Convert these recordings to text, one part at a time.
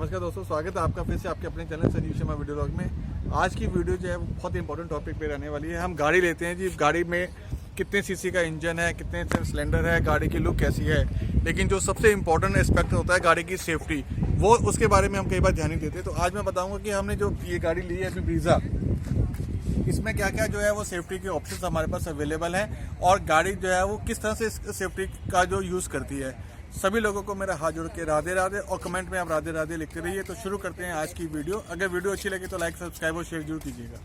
नमस्कार दोस्तों, स्वागत है आपका फिर से आपके अपने channel Sanjeev Sharma video blog में। आज की वीडियो जो है वो बहुत इंपॉर्टेंट टॉपिक पे रहने वाली है। हम गाड़ी लेते हैं जी, गाड़ी में कितने सीसी का इंजन है, कितने सिलेंडर है, गाड़ी की लुक कैसी है, लेकिन जो सबसे इंपॉर्टेंट एस्पेक्ट होता है गाड़ी की सेफ्टी, वो उसके बारे में हम कई बार ध्यान नहीं देते। तो आज मैं बताऊँगा कि हमने जो ये गाड़ी ली है अभी ब्रीजा, इसमें क्या क्या जो है वो सेफ्टी के ऑप्शंस हमारे पास अवेलेबल हैं और गाड़ी जो है वो किस तरह से इस सेफ्टी का जो यूज़ करती है। सभी लोगों को मेरा हाथ जोड़ के राधे राधे, और कमेंट में आप राधे राधे लिखते रहिए। तो शुरू करते हैं आज की वीडियो। अगर वीडियो अच्छी लगे तो लाइक, सब्सक्राइब और शेयर जरूर कीजिएगा।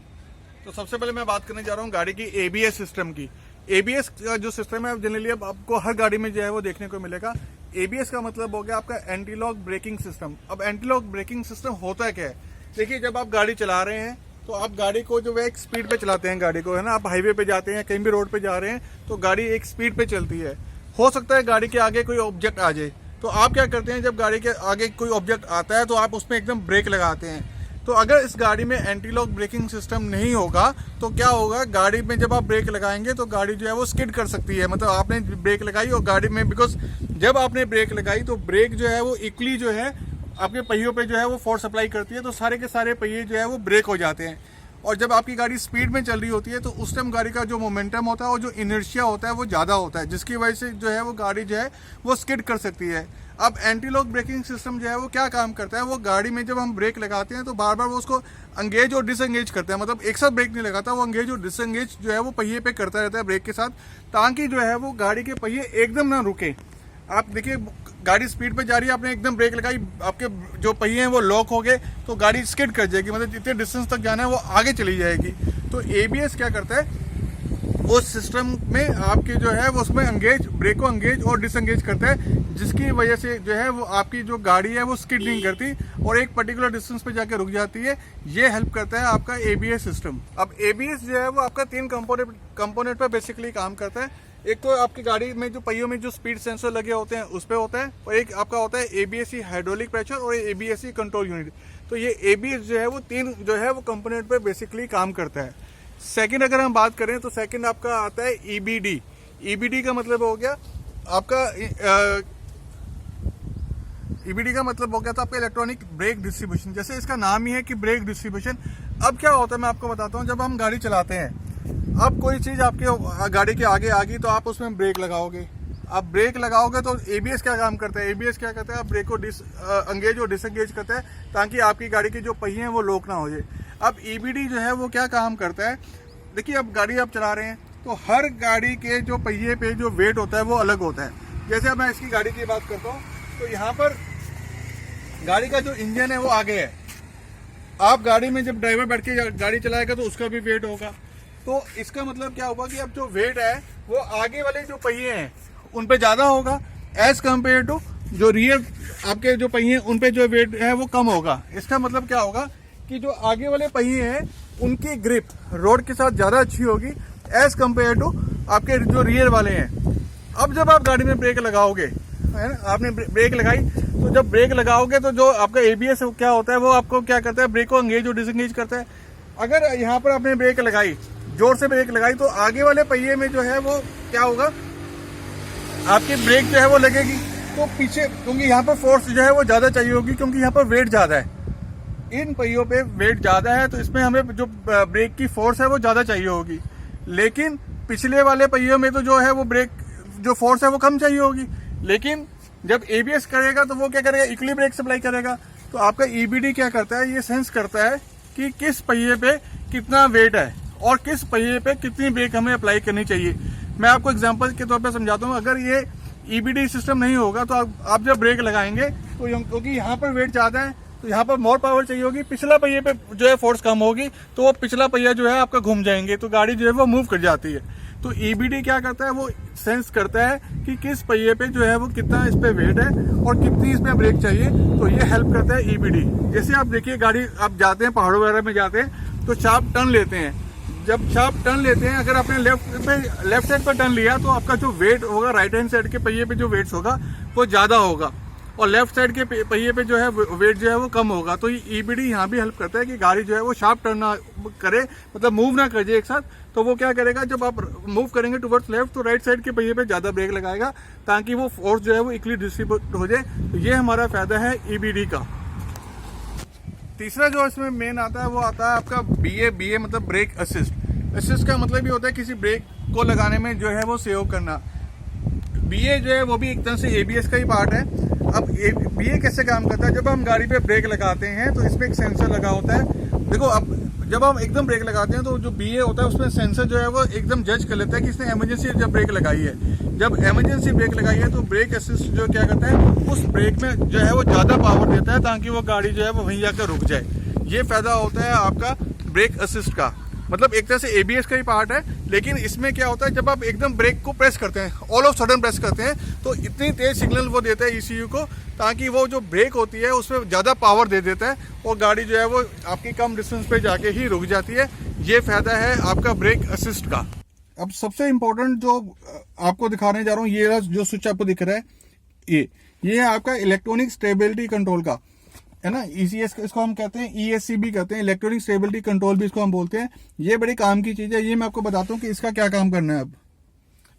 तो सबसे पहले मैं बात करने जा रहा हूँ गाड़ी की ABS सिस्टम की। ABS का जो सिस्टम है जनरली अब आपको हर गाड़ी में जो है वो देखने को मिलेगा। ABS का मतलब हो गया आपका एंटी लॉक ब्रेकिंग सिस्टम। अब एंटी लॉक ब्रेकिंग सिस्टम होता क्या है, देखिए जब आप गाड़ी चला रहे हैं तो आप गाड़ी को जो है एक स्पीड पे चलाते हैं, गाड़ी को है ना, आप हाईवे पे जाते हैं, कहीं भी रोड पे जा रहे हैं तो गाड़ी एक स्पीड पे चलती है। हो सकता है गाड़ी के आगे कोई ऑब्जेक्ट आ जाए, तो आप क्या करते हैं, जब गाड़ी के आगे कोई ऑब्जेक्ट आता है तो आप उसमें एकदम ब्रेक लगाते हैं। तो अगर इस गाड़ी में एंटी लॉक ब्रेकिंग सिस्टम नहीं होगा तो क्या होगा, गाड़ी में जब आप ब्रेक लगाएंगे तो गाड़ी जो है वो स्किड कर सकती है। मतलब आपने ब्रेक लगाई और गाड़ी में, बिकॉज जब आपने ब्रेक लगाई तो ब्रेक जो है वो इक्वली जो है आपके पहियों पे जो है वो फोर्स अप्लाई करती है, तो सारे के सारे पहिए जो है वो ब्रेक हो जाते हैं। और जब आपकी गाड़ी स्पीड में चल रही होती है तो उस टाइम गाड़ी का जो मोमेंटम होता है और जो इनर्शिया होता है वो ज़्यादा होता है, जिसकी वजह से जो है वो गाड़ी जो है वो स्किड कर सकती है। अब एंटी लॉक ब्रेकिंग सिस्टम जो है वो क्या काम करता है, वो गाड़ी में जब हम ब्रेक लगाते हैं तो बार बार वो उसको एंगेज और डिसएंगेज करता है। मतलब एक साथ ब्रेक नहीं लगाता, वो एंगेज और डिसएंगेज जो है वो पहिए पे करता रहता है ब्रेक के साथ, ताकि जो है वो गाड़ी के पहिए एकदम ना रुके। आप देखिए गाड़ी स्पीड पे जा रही है, आपने एकदम ब्रेक लगाई, आपके जो पहिए हैं वो लॉक हो गए तो गाड़ी स्किड कर जाएगी। मतलब जितने डिस्टेंस तक जाना है वो आगे चली जाएगी। तो ABS क्या करता है, उस सिस्टम में आपके जो है वो उसमें एंगेज, ब्रेक को एंगेज और डिसएंगेज करता है, जिसकी वजह से जो है वो आपकी जो गाड़ी है वो स्किड नहीं करती और एक पर्टिकुलर डिस्टेंस पे जाके रुक जाती है। ये हेल्प करता है आपका ABS सिस्टम। अब ABS जो है वो आपका 3 कंपोनेंट पे बेसिकली काम करता है। एक तो आपकी गाड़ी में जो पहियों में जो स्पीड सेंसर लगे होते हैं उस पे होता है, और एक आपका होता है ABS हाइड्रोलिक प्रेशर और ABS कंट्रोल यूनिट। तो ये ABS जो है वो 3 जो है वो कंपोनेंट पे बेसिकली काम करता है। सेकंड अगर हम बात करें तो सेकंड आपका आता है EBD। EBD का मतलब हो गया आपका EBD का मतलब हो गया था आपका इलेक्ट्रॉनिक ब्रेक डिस्ट्रीब्यूशन। जैसे इसका नाम ही है कि ब्रेक डिस्ट्रीब्यूशन। अब क्या होता है मैं आपको बताता हूँ, जब हम गाड़ी चलाते हैं, अब कोई चीज़ आपके गाड़ी के आगे आ गई तो आप उसमें ब्रेक लगाओगे। आप ब्रेक लगाओगे तो ABS क्या काम करता है, ABS क्या करता है, आप ब्रेक को एंगेज और डिसएंगेज करता है ताकि आपकी गाड़ी के जो पहिए हैं वो लॉक ना हो जाए। अब EBD जो है वो क्या काम करता है, देखिए अब गाड़ी आप चला रहे हैं तो हर गाड़ी के जो पहिए पे जो वेट होता है वो अलग होता है। जैसे अब मैं इसकी गाड़ी की बात करता हूँ तो यहाँ पर गाड़ी का जो इंजन है वो आगे है। आप गाड़ी में जब ड्राइवर बैठ के गाड़ी चलाएगा तो उसका भी वेट होगा। तो इसका मतलब क्या होगा कि अब जो वेट है वो आगे वाले जो पहिए हैं उन पे ज्यादा होगा एज कम्पेयर टू जो रियर आपके जो पहिए हैं उन पे जो वेट है वो कम होगा। इसका मतलब क्या होगा कि जो आगे वाले पहिए हैं उनकी ग्रिप रोड के साथ ज्यादा अच्छी होगी एज कम्पेयर टू आपके जो रियर वाले हैं। अब जब आप गाड़ी में ब्रेक लगाओगे, है ना, आपने ब्रेक लगाई, तो जब ब्रेक लगाओगे तो जो आपका ABS क्या होता है वो आपको क्या करता है, ब्रेक को एंगेज और डिसएंगेज करता है। अगर यहाँ पर आपने ब्रेक लगाई, जोर से ब्रेक लगाई, तो आगे वाले पहिए में जो है वो क्या होगा, आपकी ब्रेक जो है वो लगेगी तो पीछे, क्योंकि यहाँ पर फोर्स जो है वो ज्यादा चाहिए होगी, क्योंकि यहाँ पर वेट ज्यादा है, इन पहियों पे वेट ज्यादा है, तो इसमें हमें जो ब्रेक की फोर्स है वो ज्यादा चाहिए होगी। लेकिन पिछले वाले पहियों में तो जो है वो ब्रेक जो फोर्स है वो कम चाहिए होगी। लेकिन जब ABS करेगा तो वो क्या करेगा, इक्वली ब्रेक सप्लाई करेगा। तो आपका EBD क्या करता है, ये सेंस करता है कि किस पहिए पे कितना वेट है और किस पहिए पे कितनी ब्रेक हमें अप्लाई करनी चाहिए। मैं आपको एग्जांपल के तौर पे समझाता हूँ। अगर ये EBD सिस्टम नहीं होगा तो आप जब ब्रेक लगाएंगे तो क्योंकि यहाँ पर वेट ज्यादा है तो यहाँ पर मोर पावर चाहिए होगी, पिछला पहिए पे जो है फोर्स कम होगी तो वो पिछला पहिया जो है आपका घूम जाएंगे, तो गाड़ी जो है वो मूव कर जाती है। तो EBD क्या करता है, वो सेंस करता है कि किस पहिए पे जो है वो कितना इस पे वेट है और कितनी इसमें ब्रेक चाहिए, तो ये हेल्प करता है EBD। जैसे आप देखिए गाड़ी आप जाते हैं पहाड़ों वगैरह में जाते हैं तो शार्प टर्न लेते हैं, जब शार्प टर्न लेते हैं अगर आपने लेफ्ट साइड पर टर्न लिया तो आपका जो वेट होगा राइट हैंड साइड के पहिए पे जो वेट्स होगा वो ज्यादा होगा और लेफ्ट साइड के पहिए पे जो है वेट जो है वो कम होगा। तो ये EBD यहाँ भी हेल्प करता है कि गाड़ी जो है वो शार्प टर्न ना करे, मतलब मूव ना कर जाए एक साथ। तो वो क्या करेगा, जब आप मूव करेंगे टुवर्ड्स लेफ्ट तो राइट साइड के पहिए पे ज्यादा ब्रेक लगाएगा ताकि वो फोर्स जो है वो इक्वली डिस्ट्रीब्यूट हो जाए। तो ये हमारा फायदा है EBD का। तीसरा जो इसमें मेन आता है वो आता है आपका BA मतलब ब्रेक असिस्ट का मतलब ये होता है किसी ब्रेक को लगाने में जो है वो सहयोग करना। BA जो है वो भी एक तरह से ABS का ही पार्ट है। अब BA कैसे काम करता है, जब हम गाड़ी पे ब्रेक लगाते हैं तो इसमें एक सेंसर लगा होता है। देखो अब जब हम एकदम ब्रेक लगाते हैं तो जो BA होता है उसमें सेंसर जो है वो एकदम जज कर लेता है कि इसने इमरजेंसी जब ब्रेक लगाई है। जब इमरजेंसी ब्रेक लगाई है तो ब्रेक असिस्ट जो क्या करता है उस ब्रेक में जो है वो ज़्यादा पावर देता है ताकि वो गाड़ी जो है वो वहीं जाकर रुक जाए। ये फायदा होता है आपका ब्रेक असिस्ट का। मतलब एक तरह से ABS का ही पार्ट है, लेकिन इसमें क्या होता है जब आप एकदम ब्रेक को प्रेस करते हैं, ऑल ऑफ सडन प्रेस करते हैं, तो इतनी तेज सिग्नल वो देता है ECU को ताकि वो जो ब्रेक होती है उसमें ज़्यादा पावर दे देता है और गाड़ी जो है वो आपकी कम डिस्टेंस पे जाके ही रुक जाती है। ये फायदा है आपका ब्रेक असिस्ट का। अब सबसे इम्पोर्टेंट जो आपको दिखाने जा रहा हूँ, ये जो स्विच आपको दिख रहा है ये है आपका इलेक्ट्रॉनिक स्टेबिलिटी कंट्रोल का, है ना। ECS इसको हम कहते हैं, ESC भी कहते हैं, इलेक्ट्रॉनिक स्टेबिलिटी कंट्रोल भी इसको हम बोलते हैं। ये बड़ी काम की चीज है। ये मैं आपको बताता हूँ कि इसका क्या काम करना है।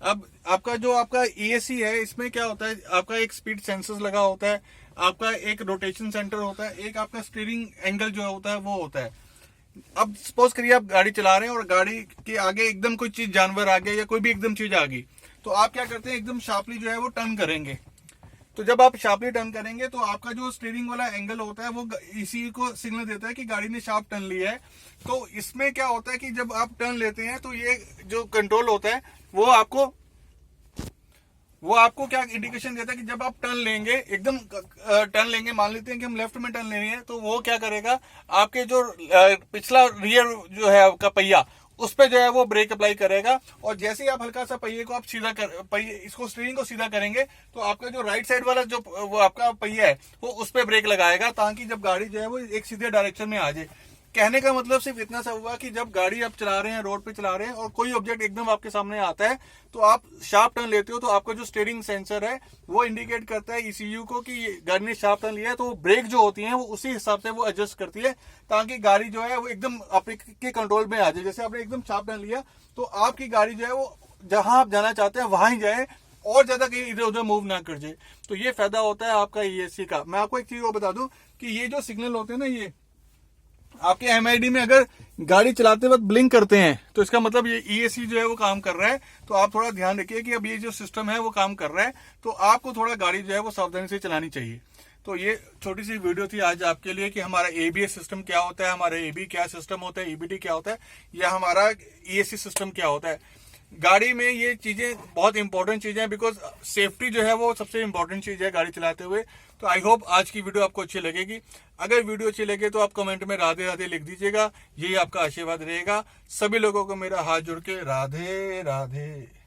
अब आपका जो आपका ESC है इसमें क्या होता है, आपका एक स्पीड सेंसर लगा होता है, आपका एक रोटेशन सेंटर होता है, एक आपका स्टीयरिंग एंगल जो होता है वो होता है। अब सपोज करिए आप गाड़ी चला रहे हैं और गाड़ी के आगे एकदम कोई चीज, जानवर आ गया या कोई भी एकदम चीज आ गई, तो आप क्या करते हैं एकदम शार्पली जो है वो टर्न करेंगे। तो जब आप शार्पली टर्न करेंगे तो आपका जो स्टीयरिंग वाला एंगल होता है वो ECU को सिग्नल देता है कि गाड़ी ने शार्प टर्न लिया है। तो इसमें क्या होता है कि जब आप टर्न लेते हैं तो ये जो कंट्रोल होता है वो आपको क्या इंडिकेशन देता है कि जब आप टर्न लेंगे, एकदम टर्न लेंगे, मान लेते हैं कि हम लेफ्ट में टर्न ले रहे हैं, तो वो क्या करेगा आपके जो पिछला रियर जो है आपका पहिया उस पे जो है वो ब्रेक अप्लाई करेगा। और जैसे ही आप हल्का सा पहिए को आप सीधा इसको स्टीयरिंग को सीधा करेंगे तो आपका जो राइट साइड वाला जो वो आपका पहिया है वो उस पे ब्रेक लगाएगा ताकि जब गाड़ी जो है वो एक सीधे डायरेक्शन में आ जाए। कहने का मतलब सिर्फ इतना सा हुआ कि जब गाड़ी आप चला रहे हैं, रोड पे चला रहे हैं और कोई ऑब्जेक्ट एकदम आपके सामने आता है तो आप शार्प टर्न लेते हो, तो आपका जो स्टीयरिंग सेंसर है वो इंडिकेट करता है ECU को कि गाड़ी ने शार्प टर्न लिया है। तो ब्रेक जो होती है वो उसी हिसाब से वो एडजस्ट करती है ताकि गाड़ी जो है वो एकदम आपके कंट्रोल में आ जाए। जैसे आपने एकदम शार्प टर्न लिया तो आपकी गाड़ी जो है वो जहां आप जाना चाहते हैं वहां ही जाए और ज्यादा कहीं इधर उधर मूव ना कर जाए। तो ये फायदा होता है आपका ESC का। मैं आपको एक चीज और बता दूं कि ये जो सिग्नल होते हैं ना, ये आपके MID में अगर गाड़ी चलाते वक्त ब्लिंक करते हैं तो इसका मतलब ये ESC जो है वो काम कर रहा है। तो आप थोड़ा ध्यान रखिए कि अब ये जो सिस्टम है वो काम कर रहा है, तो आपको थोड़ा गाड़ी जो है वो सावधानी से चलानी चाहिए। तो ये छोटी सी वीडियो थी आज आपके लिए कि हमारा ABS सिस्टम क्या होता है, हमारा AB क्या सिस्टम होता है, EBD क्या होता है, या हमारा ESC सिस्टम क्या होता है। गाड़ी में ये चीजें बहुत इंपॉर्टेंट चीजें हैं, बिकॉज सेफ्टी जो है वो सबसे इंपॉर्टेंट चीज है गाड़ी चलाते हुए। तो आई होप आज की वीडियो आपको अच्छी लगेगी। अगर वीडियो अच्छी लगे तो आप कमेंट में राधे राधे लिख दीजिएगा, यही आपका आशीर्वाद रहेगा। सभी लोगों को मेरा हाथ जोड़ के राधे राधे।